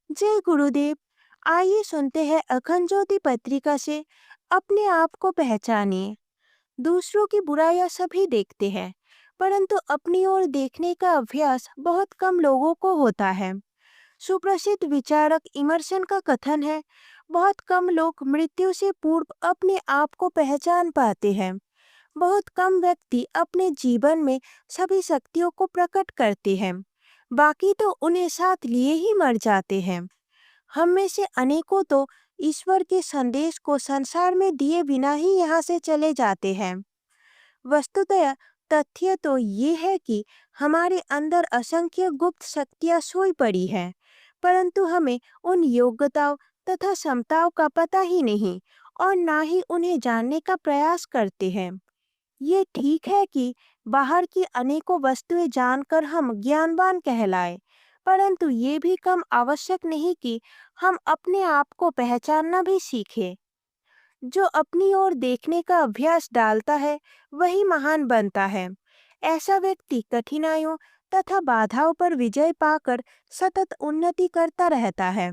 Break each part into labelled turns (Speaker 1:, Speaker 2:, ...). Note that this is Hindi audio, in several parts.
Speaker 1: जय गुरुदेव। आइए सुनते हैं अखंड ज्योति पत्रिका से अपने आप को पहचानिए। दूसरों की बुराइयां सभी देखते हैं, परंतु अपनी ओर देखने का अभ्यास बहुत कम लोगों को होता है। सुप्रसिद्ध विचारक इमर्सन का कथन है, बहुत कम लोग मृत्यु से पूर्व अपने आप को पहचान पाते हैं। बहुत कम व्यक्ति अपने जीवन में सभी शक्तियों को प्रकट करते हैं, बाकी तो उन्हें साथ लिए ही मर जाते हैं। हम में से अनेकों तो ईश्वर के संदेश को संसार में दिए बिना ही यहाँ से चले जाते हैं। वस्तुतः तथ्य तो ये है कि हमारे अंदर असंख्य गुप्त शक्तियाँ सोई पड़ी हैं, परंतु हमें उन योग्यताओं तथा क्षमताओं का पता ही नहीं और ना ही उन्हें जानने का प्रयास करते हैं। ये ठीक है कि बाहर की अनेकों वस्तुएं जानकर हम ज्ञानवान कहलाए, परंतु ये भी कम आवश्यक नहीं कि हम अपने आप को पहचानना भी सीखें। जो अपनी ओर देखने का अभ्यास डालता है, वही महान बनता है। ऐसा व्यक्ति कठिनाइयों तथा बाधाओं पर विजय पाकर सतत उन्नति करता रहता है।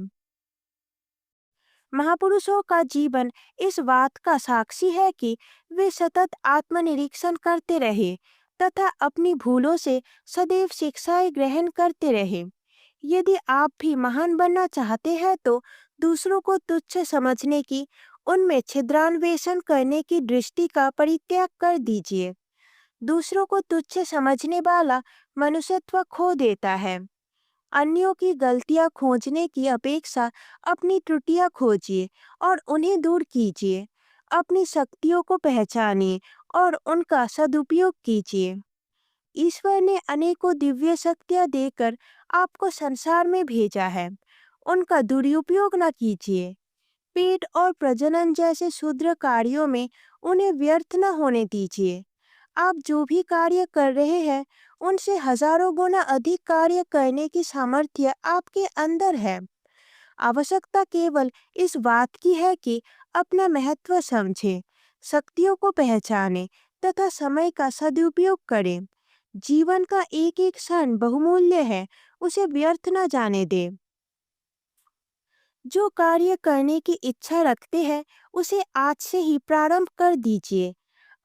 Speaker 1: महापुरुषों का जीवन इस बात का साक्षी है कि वे सतत आत्मनिरीक्षण करते रहे तथा अपनी भूलों से सदैव शिक्षाएं ग्रहण करते रहे। यदि आप भी महान बनना चाहते हैं तो दूसरों को तुच्छ समझने की, उनमें छिद्रान्वेषण करने की दृष्टि का परित्याग कर दीजिए। दूसरों को तुच्छ समझने वाला मनुष्यत्व खो देता है। अन्यों की गलतियां खोजने की अपेक्षा अपनी त्रुटियां खोजिए और उन्हें दूर कीजिए। अपनी शक्तियों को पहचानिए और उनका सदुपयोग कीजिए। ईश्वर ने अनेकों दिव्य शक्तियां देकर आपको संसार में भेजा है, उनका दुरुपयोग न कीजिए। पेट और प्रजनन जैसे क्षुद्र कार्यों में उन्हें व्यर्थ न होने दीजिए। आप जो भी कार्य कर रहे हैं, उनसे हजारों गुना अधिक कार्य करने की सामर्थ्य आपके अंदर है। आवश्यकता केवल इस बात की है कि अपना महत्व समझें, शक्तियों को पहचानें तथा समय का सदुपयोग करें। जीवन का एक एक क्षण बहुमूल्य है, उसे व्यर्थ न जाने दें। जो कार्य करने की इच्छा रखते हैं, उसे आज से ही प्रारंभ कर दीजिए।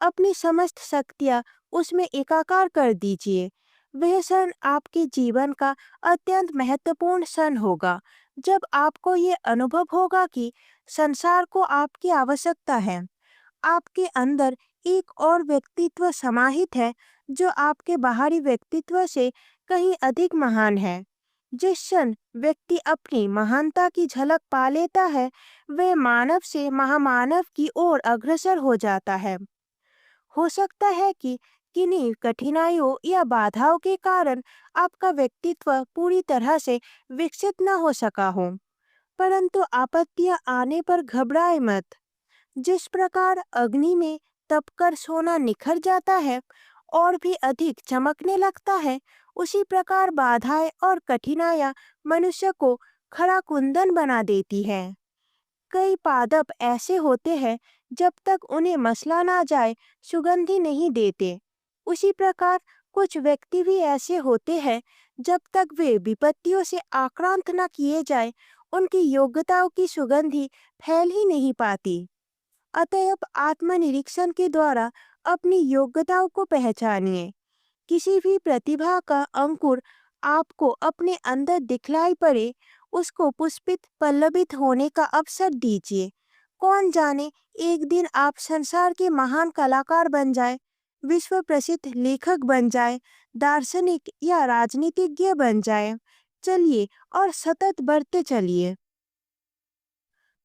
Speaker 1: अपनी समस्त शक्तियाँ उसमें एकाकार कर दीजिए। वह क्षण आपके जीवन का अत्यंत महत्वपूर्ण क्षण होगा, जब आपको ये अनुभव होगा कि संसार को आपकी आवश्यकता है। आपके अंदर एक और व्यक्तित्व समाहित है, जो आपके बाहरी व्यक्तित्व से कहीं अधिक महान है। जिस क्षण व्यक्ति अपनी महानता की झलक पा लेता है, वह मानव से महामानव की ओर अग्रसर हो जाता है। हो सकता है कि किन्हीं कठिनाइयों या बाधाओं के कारण आपका व्यक्तित्व पूरी तरह से विकसित न हो सका हो, परंतु आपत्तियां आने पर घबराए मत। जिस प्रकार अग्नि में तपकर सोना निखर जाता है और भी अधिक चमकने लगता है, उसी प्रकार बाधाएं और कठिनाइयां मनुष्य को खरा कुंदन बना देती है। कई पादप ऐसे होते हैं, जब तक उन्हें मसला ना जाए सुगंधि नहीं देते। उसी प्रकार कुछ व्यक्ति भी ऐसे होते हैं, जब तक वे विपत्तियों से आक्रांत न किए जाए उनकी योग्यताओं की सुगंधि फैल ही नहीं पाती। अतएव आत्मनिरीक्षण के द्वारा अपनी योग्यताओं को पहचानिए। किसी भी प्रतिभा का अंकुर आपको अपने अंदर दिखलाई पड़े, उसको पुष्पित पल्लवित होने का अवसर दीजिए। कौन जाने एक दिन आप संसार के महान कलाकार बन जाए, विश्व प्रसिद्ध लेखक बन जाए, दार्शनिक या राजनीतिज्ञ बन जाए। चलिए और सतत बढ़ते चलिए।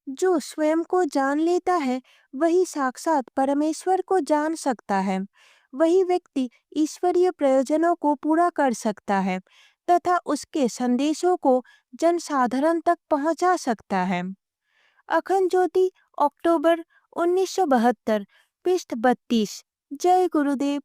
Speaker 1: जो स्वयं को जान लेता है, वही साक्षात परमेश्वर को जान सकता है। वही व्यक्ति ईश्वरीय प्रयोजनों को पूरा कर सकता है तथा उसके संदेशों को जनसाधारण तक पहुंचा सकता है। अखंड ज्योति, अक्टूबर 1972, पृष्ठ 32। जय गुरुदेव।